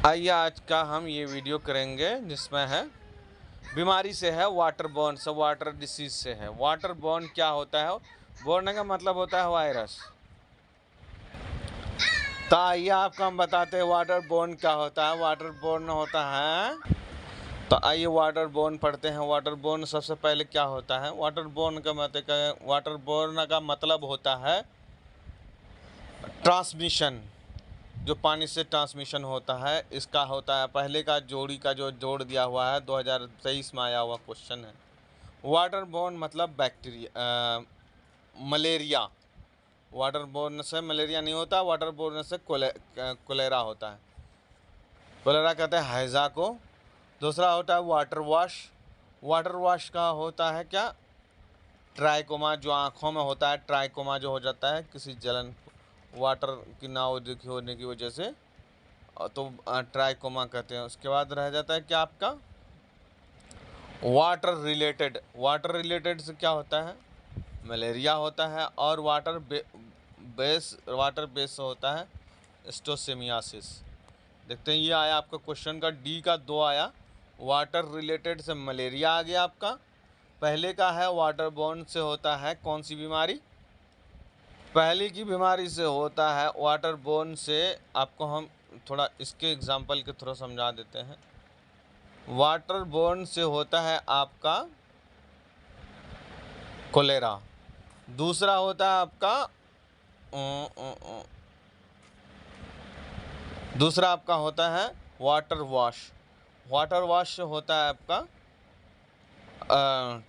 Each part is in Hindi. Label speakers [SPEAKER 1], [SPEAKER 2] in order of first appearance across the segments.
[SPEAKER 1] आइए आज का हम ये वीडियो करेंगे जिसमें है बीमारी से है वाटर बॉर्न से वाटर डिसीज से है। वाटर बॉर्न क्या होता है? बॉर्न का मतलब होता है वायरस। तो आइए आपको हम बताते हैं वाटर बॉर्न क्या होता है। वाटर बॉर्न होता है, तो आइए वाटर बॉर्न पढ़ते हैं। वाटर बॉर्न सबसे पहले क्या होता है? वाटर बॉर्न का मतलब होता है ट्रांसमिशन, जो पानी से ट्रांसमिशन होता है इसका होता है। पहले का जोड़ी का जो जोड़ दिया हुआ है 2023 में आया हुआ क्वेश्चन है। वाटर बोर्न मतलब बैक्टीरिया, मलेरिया। वाटर बोर्न से मलेरिया नहीं होता, वाटर बोर्न से कोलेरा होता है। कोलेरा कहते हैं हैजा को। दूसरा होता है वाटर वॉश। वाटर वॉश का होता है क्या? ट्राइकोमा, जो आँखों में होता है। ट्राइकोमा जो हो जाता है किसी जलन, वाटर की ना होने की वजह से, तो ट्राइकोमा कहते हैं। उसके बाद रह जाता है क्या आपका वाटर रिलेटेड से क्या होता है? मलेरिया होता है। और वाटर बेस होता है स्टोसेमियासिस। देखते हैं, ये आया आपका क्वेश्चन का डी का 2 आया। वाटर रिलेटेड से मलेरिया आ गया आपका। पहले का है वाटर बोर्न से होता है कौन सी बीमारी? पहले की बीमारी से होता है वाटर बोर्न से। आपको हम थोड़ा इसके एग्जांपल के थ्रू समझा देते हैं। वाटर बोर्न से होता है आपका कोलेरा। दूसरा होता है आपका दूसरा आपका होता है वाटर वॉश। वाटर वॉश से होता है आपका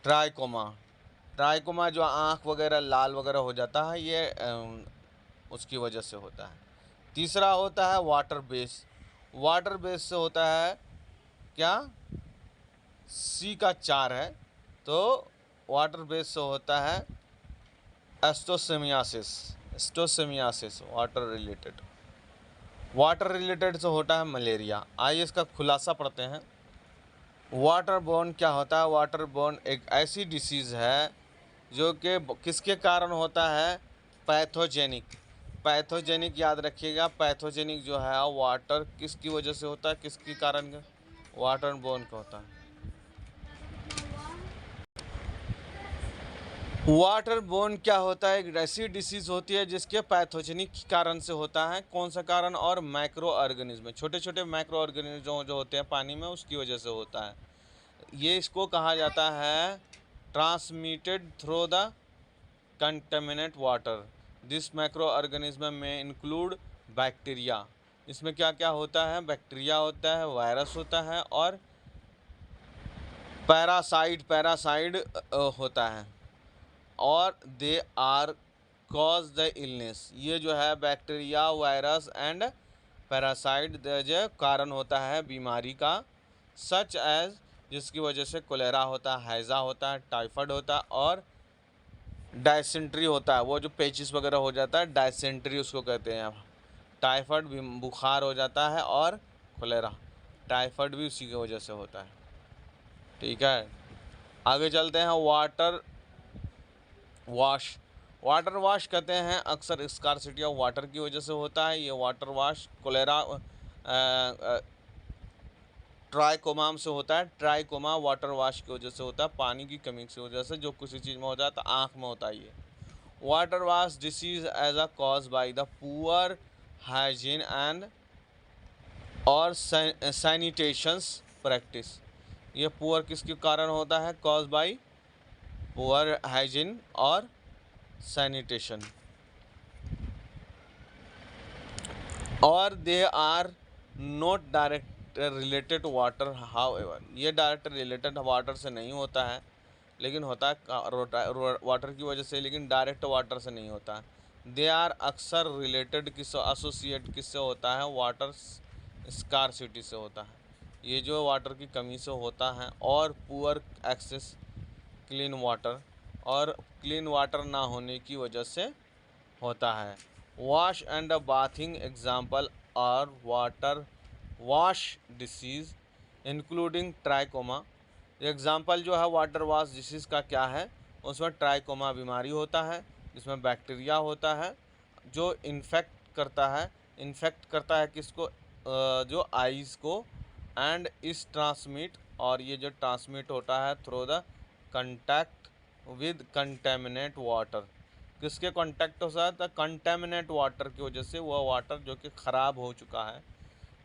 [SPEAKER 1] ट्राइकोमा। ट्राइकोमा जो आँख वगैरह लाल वगैरह हो जाता है, ये उसकी वजह से होता है। तीसरा होता है वाटर बेस। वाटर बेस से होता है क्या? सी का 4 है, तो वाटर बेस से होता है एस्टोसेमियासिस वाटर रिलेटेड से होता है मलेरिया। आइए इसका खुलासा पढ़ते हैं। वाटर बोर्न क्या होता है? वाटर बोर्न एक ऐसी डिसीज़ है जो कि किसके कारण होता है? पैथोजेनिक याद रखिएगा। पैथोजेनिक जो है वाटर किसकी वजह से होता है, किसके कारण? वाटर बोर्न का होता है। वाटर बोर्न क्या होता है? एक ऐसी डिसीज़ होती है जिसके पैथोजेनिक कारण से होता है। कौन सा कारण? और माइक्रो ऑर्गेनिज्म, छोटे छोटे माइक्रो ऑर्गेनिज्म जो होते हैं पानी में, उसकी वजह से होता है। ये इसको कहा जाता है transmitted through the contaminate water. This micro organism में इंक्लूड बैक्टीरिया। इसमें क्या क्या होता है? बैक्टीरिया होता है, वायरस होता है, और पैरासाइड होता है। और they are cause the illness. ये जो है बैक्टीरिया, वायरस एंड पैरासाइट जो कारण होता है बीमारी का, सच एज, जिसकी वजह से कोलेरा होता है, हैजा होता है, टाइफाइड होता है, और डायसेंट्री होता है। वो जो पेचिस वगैरह हो जाता है, डायसेंट्री उसको कहते हैं। टाइफाइड भी बुखार हो जाता है, और कोलेरा, टाइफाइड भी उसी की वजह से होता है। ठीक है, आगे चलते हैं। वाटर वॉश कहते हैं अक्सर स्कार्सिटी ऑफ वाटर की वजह से होता है। ये वाटर वॉश कोलेरा ट्राइकोमाम से होता है। ट्राइकोमा वाटर वॉश की वजह से होता है, पानी की कमी की वजह से। जो किसी चीज़ में होता है तो आँख में होता है। ये water wash disease as a cause by the poor hygiene and और सैनिटेशंस प्रैक्टिस। ये पुअर किसके कारण होता है? कॉज बाय पुअर हाइजीन और सैनिटेशन। और they are not direct related water. However, ये डायरेक्ट रिलेटेड वाटर से नहीं होता है, लेकिन होता है वाटर की वजह से, लेकिन डायरेक्ट वाटर से नहीं होता है। दे आर अक्सर रिलेटेड एसोसिएट किससे होता है? वाटर स्कार्सिटी से होता है। ये जो वाटर की कमी से होता है, और पुअर एक्सेस क्लीन वाटर, और क्लीन वाटर ना होने की वजह से होता है। वॉश एंड बाथिंग एग्जाम्पल और water wash disease including trachoma. Example जो है वाटर वॉश डिसीज़ का क्या है? उसमें ट्राइकोमा बीमारी होता है, जिसमें बैक्टीरिया होता है जो इन्फेक्ट करता है किसको? जो आइस को एंड इस ट्रांसमिट, और ये जो ट्रांसमिट होता है through the contact with contaminate water. किसके कांटेक्ट हो सकता है? कंटेमिनेट वाटर की वजह से, वह वाटर जो कि ख़राब हो चुका है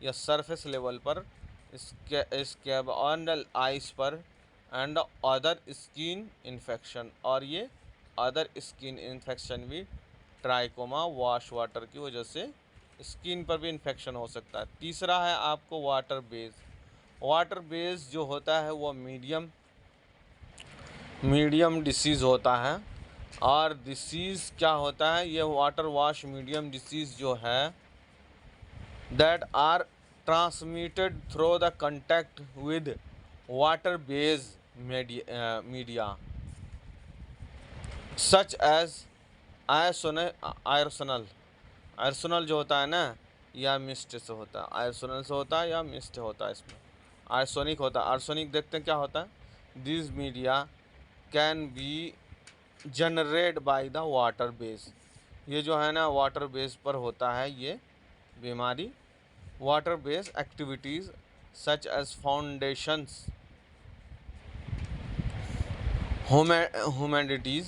[SPEAKER 1] या सरफेस लेवल पर इसके ऑन द आइस पर, एंड अदर स्किन इन्फेक्शन, और ये अदर स्किन इन्फेक्शन भी ट्राइकोमा वॉश वाटर की वजह से स्किन पर भी इन्फेक्शन हो सकता है। तीसरा है आपको वाटर बेस। वाटर बेस जो होता है वो मीडियम डिसीज़ होता है। और डिसीज़ क्या होता है? ये वाटर वॉश मीडियम डिसीज़ जो है that are transmitted through the contact with water based media such as aerosol। aerosol जो होता है ना, या मिस्ट से होता है, aerosol से होता है या मिस्ट होता है, इसमें आर्सोनिक होता है। आर्सोनिक देखते हैं क्या होता है? This media can be generate by the water base. ये जो है ना वाटर बेस पर होता है ये बीमारी। Water base activities such as foundations, humanities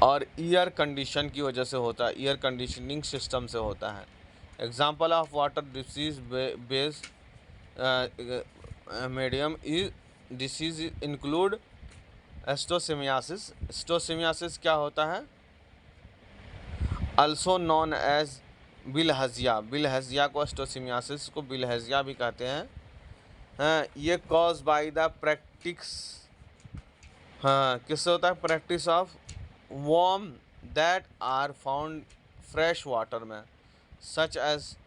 [SPEAKER 1] और एयर कंडीशन की वजह से होता है, एयर कंडीशनिंग सिस्टम से होता है। Example of water disease base medium is disease include schistosomiasis. Schistosomiasis क्या होता है? Also known as bilharzia. Bilharzia को एस्टोसिमियासिस को बिलहजिया भी कहते हैं। हाँ, ये कॉज बाय द प्रैक्टिस, हाँ किससे होता है? Practice of worm that are found fresh water में, such as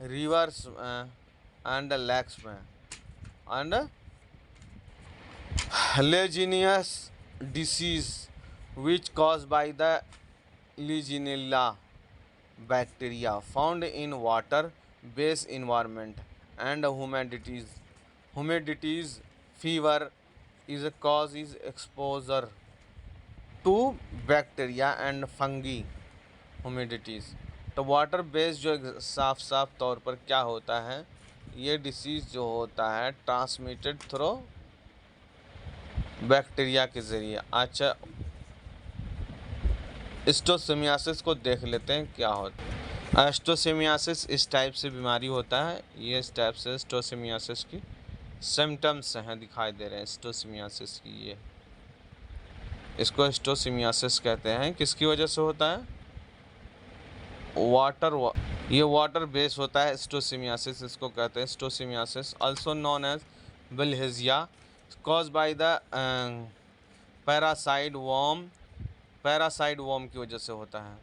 [SPEAKER 1] rivers and lakes में, and legionnaires disease which cause by the legionella bacteria found in water based environment, and humidities fever is a cause is exposure to bacteria and fungi। humidities तो वाटर बेस जो साफ तौर पर क्या होता है? ये डिसीज़ जो होता है ट्रांसमिटेड थ्रू बैक्टीरिया के ज़रिए। अच्छा, एस्टोसिमियासिस को देख लेते हैं क्या होता है। एस्टोसिमियासिस इस टाइप से बीमारी होता है। ये इस टाइप से एस्टोसिमियासिस की सिम्टम्स हैं, दिखाई दे रहे हैं एस्टोसिमियासिस की। ये इसको एस्टोसिमियासिस कहते हैं। किसकी वजह से होता है? ये वाटर बेस होता है एस्टोसिमियासिस, इसको कहते हैं schistosomiasis. Also known as bilharzia, cause by the parasite worm. Parasite worm की वजह से होता है।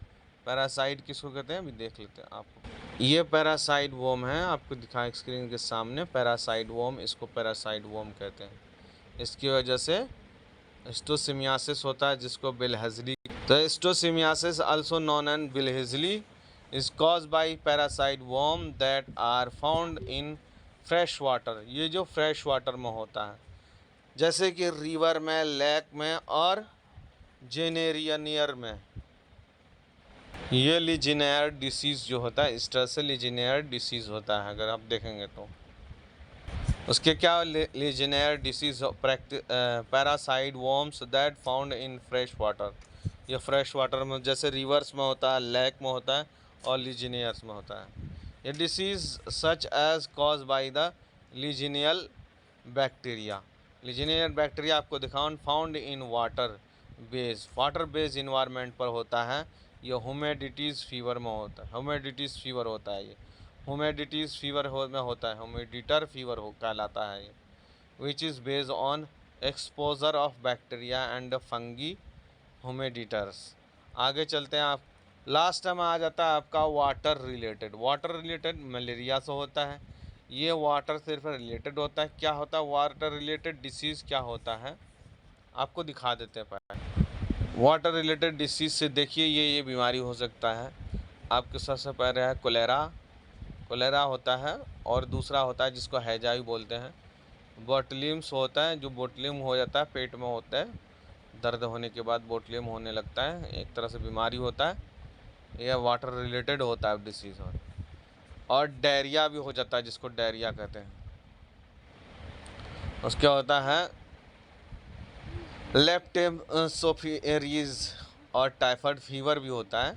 [SPEAKER 1] पैरासाइट किसको कहते हैं? अभी देख लेते हैं आपको। ये पैरासाइट वर्म है, आपको दिखाएं स्क्रीन के सामने। पैरासाइट वर्म, इसको पैरासाइट वर्म कहते हैं। इसकी वजह से एस्टोसिमियासिस होता है, जिसको बिलहेजली। तो schistosomiasis also known as bilharzia is cause by parasite worm that are found in fresh water. ये जो फ्रेश वाटर में होता है, जैसे कि रिवर में, लेक में और जेनेरियनियर में। ये लीजिनेयर डिसीज़ जो होता है, इस तरह से लीजिनेयर डिसीज़ होता है। अगर आप देखेंगे तो उसके क्या legionnaire disease parasite worms that found in fresh water. ये फ्रेश वाटर में, जैसे रिवर्स में होता है, लेक में होता है और लीजिनियर्स में होता है। ये disease such as cause by the legionella bacteria. Legionella bacteria आपको दिखाऊँ found in water base environment पर होता है। ये ह्यूमिडिटीज़ फीवर में होता है। ह्यूमिडिटीज़ फीवर होता है। ये ह्यूमिडिटीज़ फीवर में होता है। ह्यूमिडिटर फीवर कहलाता है ये, which is based on exposure of bacteria and fungi humidifiers. आगे चलते हैं। आप लास्ट टाइम आ जाता है आपका water related. Water related malaria से होता है। ये वाटर सिर्फ रिलेटेड होता है। क्या होता है वाटर रिलेटेड डिसीज़? क्या होता है आपको दिखा देते हैं पहले। वाटर रिलेटेड डिसीज़ से देखिए ये बीमारी हो सकता है आपके। सबसे पहले है कोलेरा होता है, और दूसरा होता है जिसको हैजा भी बोलते हैं। बोटुलिन्स होता है, जो बोटुलिन हो जाता है, पेट में होता है, दर्द होने के बाद बोटुलिन होने लगता है, एक तरह से बीमारी होता है। यह वाटर रिलेटेड होता है डिसीज़। और डायरिया भी हो जाता है, जिसको डायरिया कहते हैं। उसके होता है लेप्टोस्पिरोसिस और टाइफाइड फीवर भी होता है,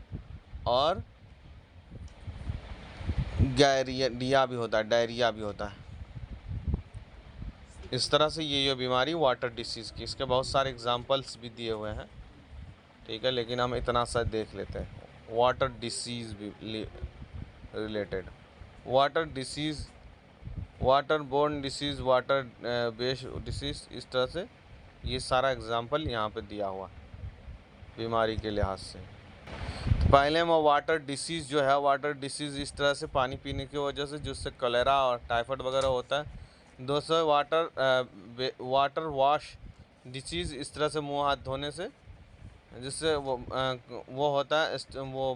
[SPEAKER 1] और डायरिया भी होता है, डायरिया भी होता है। इस तरह से ये बीमारी वाटर डिसीज़ की, इसके बहुत सारे एग्जांपल्स भी दिए हुए हैं, ठीक है, लेकिन हम इतना सा देख लेते हैं। वाटर डिसीज़ भी related, water disease, water borne disease, water based disease, इस तरह से ये सारा एग्जांपल यहाँ पे दिया हुआ है बीमारी के लिहाज से। तो पहले में वाटर डिसीज़ जो है, वाटर डिसीज़ इस तरह से पानी पीने की वजह से, जिससे कलेरा और टाइफाइड वगैरह होता है। दूसरा वाटर वॉश डिसीज़, इस तरह से मुंह हाथ धोने से, जिससे वो होता है, वो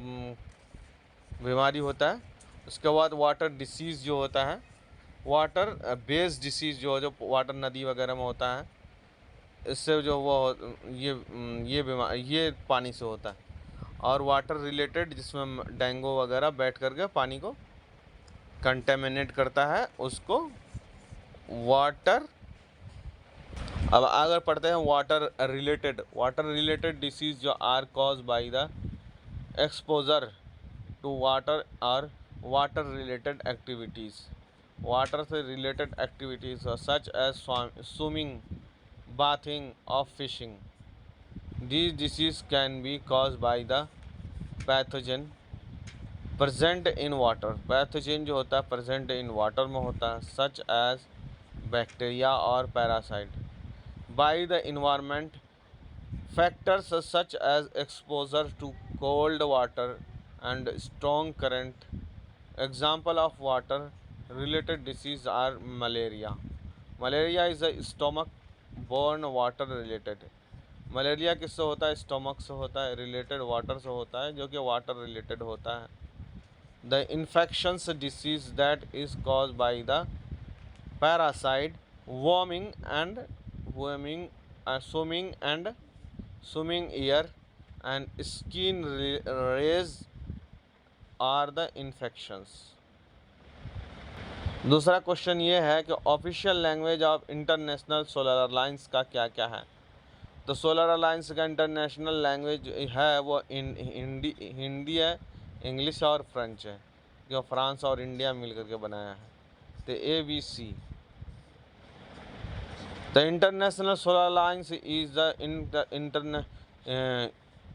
[SPEAKER 1] बीमारी होता है। उसके बाद वाटर डिसीज़ जो होता है, वाटर बेस्ड डिसीज़ जो वाटर नदी वगैरह में होता है, इससे जो वो ये बीमार ये पानी से होता है। और वाटर रिलेटेड, जिसमें डेंगू वगैरह बैठ करके पानी को कंटेमिनेट करता है, उसको वाटर। अब अगर पढ़ते हैं वाटर रिलेटेड डिसीज़ जो are cause by the exposure to water और वाटर रिलेटेड एक्टिविटीज़, वाटर से related activities such as swimming, bathing or fishing. These diseases can be caused by the pathogen present in water. Pathogen जो होता है present in water में होता है, such as bacteria or parasite. By the environment factors such as exposure to cold water and strong current. Example of water related disease are malaria. Malaria is a stomach borne water related. Malaria किससे होता है? स्टमक से होता है, रिलेटेड वाटर से होता है, जो कि वाटर रिलेटेड होता है। The infections disease that is cause by the parasite worming and swimming air and skin rage are the infections. दूसरा क्वेश्चन ये है कि official language of International Solar Alliance का क्या क्या है? तो सोलर अलायंस का इंटरनेशनल लैंग्वेज है वो हिंदी है, इंग्लिश और फ्रेंच है, जो फ्रांस और इंडिया मिल करके बनाया है। तो ABC, the International Solar Alliance is the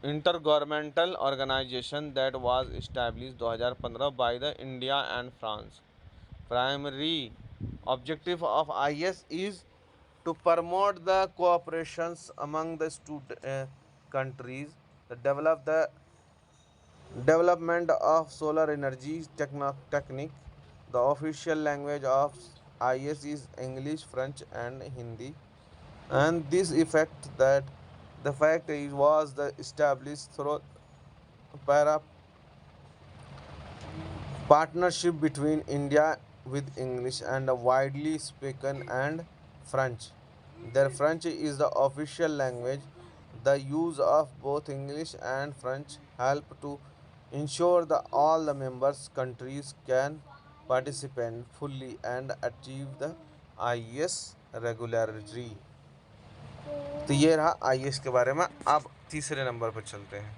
[SPEAKER 1] intergovernmental organisation that was established 2015 by the India and France. Primary objective of IS is to promote the cooperations among the countries, to develop the development of solar energy technique. The official language of IS is English, French, and Hindi, and this effect that the fact is was the established through para partnership between India with English and widely spoken and French. Their French is the official language. The use of both English and French help to ensure that all the members countries can participate fully and achieve the IS regularity. तो ये रहा IS के बारे में। अब तीसरे नंबर पर चलते हैं।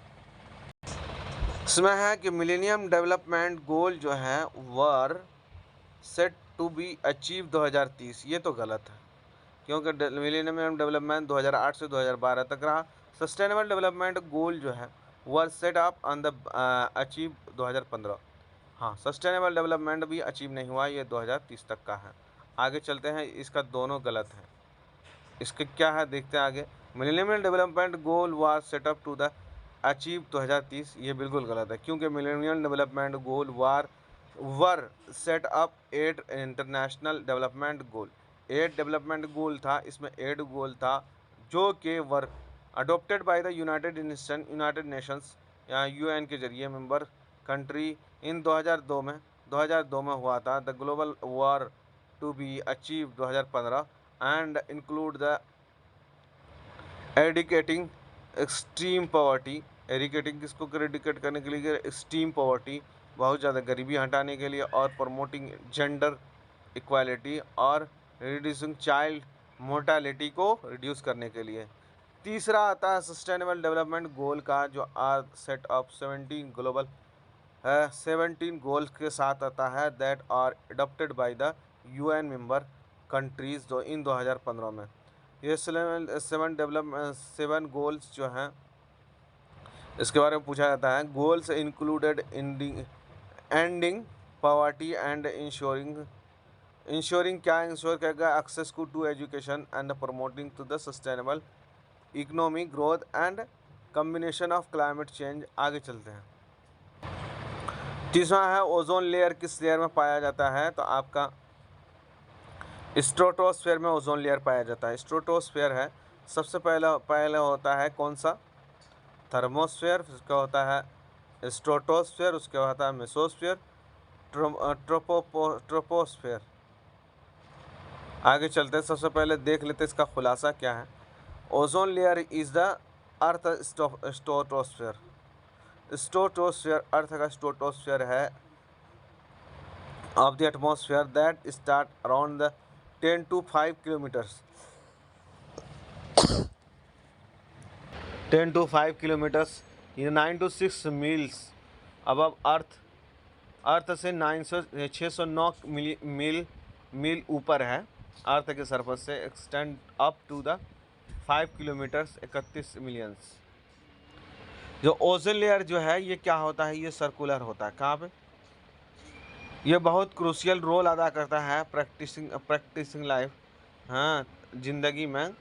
[SPEAKER 1] इसमें है कि मिलेनियम डेवलपमेंट गोल जो है were set to be achieve 2030। ये तो गलत है, क्योंकि मिलेनियम डेवलपमेंट 2008 से 2012 तक रहा। सस्टेनेबल डेवलपमेंट गोल जो है were set up on the achieve 2015। हाँ, सस्टेनेबल डेवलपमेंट भी अचीव नहीं हुआ, ये 2030 तक का है। आगे चलते हैं, इसका दोनों गलत है। इसके क्या है देखते हैं आगे। Millennium development goal was set up to the achieve 2030, ये बिल्कुल गलत है, क्योंकि millennium development goal were set up 8 international development goal. 8 development goal था, इसमें 8 गोल था जो कि were adopted by the United Nations या UN के जरिए मेंबर कंट्री इन 2002 में हुआ था। The global were to be achieve 2015 and include the eradicating extreme poverty. Eradicating किसको एडिकेट करने के लिए? एक्सट्रीम पॉवर्टी, बहुत ज़्यादा गरीबी हटाने के लिए, और प्रमोटिंग जेंडर इक्वालिटी और रिड्यूसिंग चाइल्ड मोर्टालिटी को रिड्यूस करने के लिए। तीसरा आता है सस्टेनेबल डेवलपमेंट गोल का, जो are set of 17 global 17 goals के साथ आता है, that are adopted by the UN member countries in 2015 में। ये 7 गोल्स जो हैं इसके बारे में पूछा जाता है। Goals included ending poverty and insuring क्या इंश्योर करेगा, access to education and promoting to the sustainable economic growth and combination of climate change. आगे चलते हैं। तीसरा है ओजोन लेयर किस लेयर में पाया जाता है, तो आपका स्ट्रेटोस्फेयर में ओजोन लेयर पाया जाता है। स्ट्रेटोस्फेयर है सबसे पहले होता है कौन सा, थर्मोस्फेयर, उसका होता है स्ट्रेटोस्फेयर, उसके होता है मेसोस्फेयर, ट्रोपोस्फेयर। आगे चलते हैं, सबसे पहले देख लेते हैं इसका खुलासा क्या है। Ozone layer is the earth stratosphere. Stratosphere earth का स्ट्रेटोस्फेयर है of the atmosphere that start around the 10 to 5 kilometers 10 to 5 kilometers in 9 to 6 miles above earth से 609 मील ऊपर है अर्थ के सरफेस से, extend up to the 5 kilometres 31 millions. जो ओजोन लेयर जो है ये क्या होता है, ये सर्कुलर होता है। कहाँ पे, ये बहुत क्रूशियल रोल अदा करता है प्रैक्टिसिंग लाइफ, हाँ, ज़िंदगी में,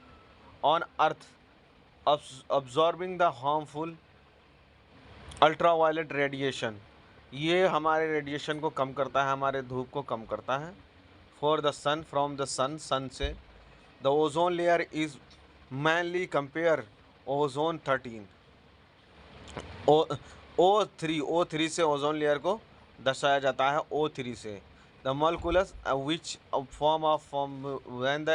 [SPEAKER 1] on earth absorbing the harmful ultraviolet radiation. ये हमारे रेडिएशन को कम करता है, हमारे धूप को कम करता है। For the sun, from the sun, sun से। The ozone layer is mainly compare ozone 13 O3 से ओजोन लेयर को दर्शाया जाता है O3 से। The molecules which form when the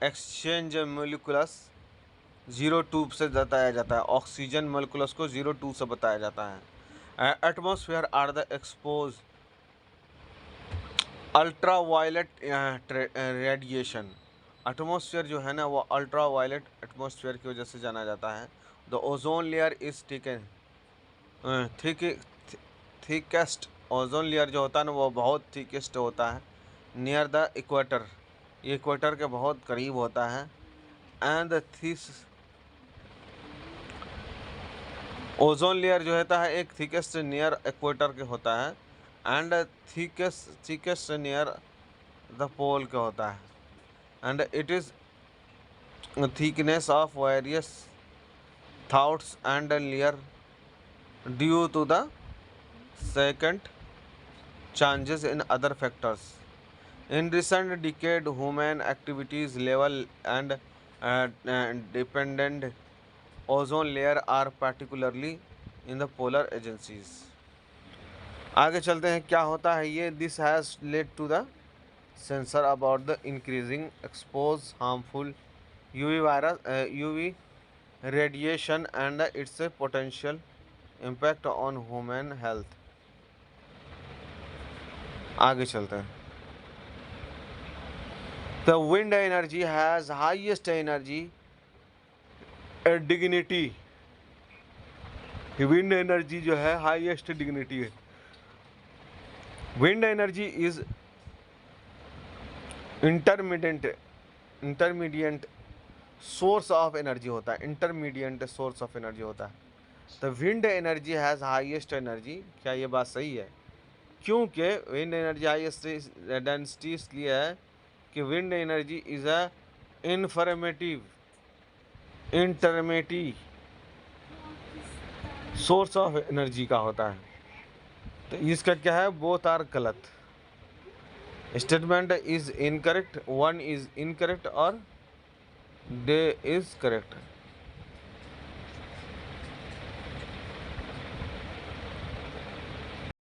[SPEAKER 1] exchange molecules 02 से बताया जाता है, ऑक्सीजन मॉलिक्यूल्स को 02 से बताया जाता है। Atmosphere are the expose ultraviolet radiation. Atmosphere जो है ना वो अल्ट्रा वायलेट एटमॉस्फेयर की वजह से जाना जाता है। The ozone layer is thickest. Ozone layer जो होता है ना वो बहुत थिकेस्ट होता है नियर द इक्वेटर, ये इक्वेटर के बहुत करीब होता है। एंड द ओजोन लेयर जो होता है एक थिकेस्ट नियर इक्वेटर के होता है, एंड थिकेस्ट नियर द पोल के होता है। And it is thickness of various thoughts and layer due to the second changes in other factors. In recent decade, human activities level and dependent ozone layer are particularly in the polar agencies. आगे चलते हैं क्या होता है ये। This has led to the censor about the increasing expose harmful UV radiation and its potential impact on human health। आगे चलते हैं। The wind energy has highest energy dignity। Wind energy जो है हाईएस्ट डिग्निटी है। Wind energy is intermediate source of energy होता है, इंटरमीडिएट सोर्स ऑफ एनर्जी होता है। The wind energy has highest energy. क्या ये बात सही है? क्योंकि विंड एनर्जी हाईएस्ट डेंसिटी इसलिए है कि wind energy is a intermediate source of energy का होता है। तो इसका क्या है, बोथ आर गलत। Statement is incorrect, one is incorrect और दे इज करेक्ट।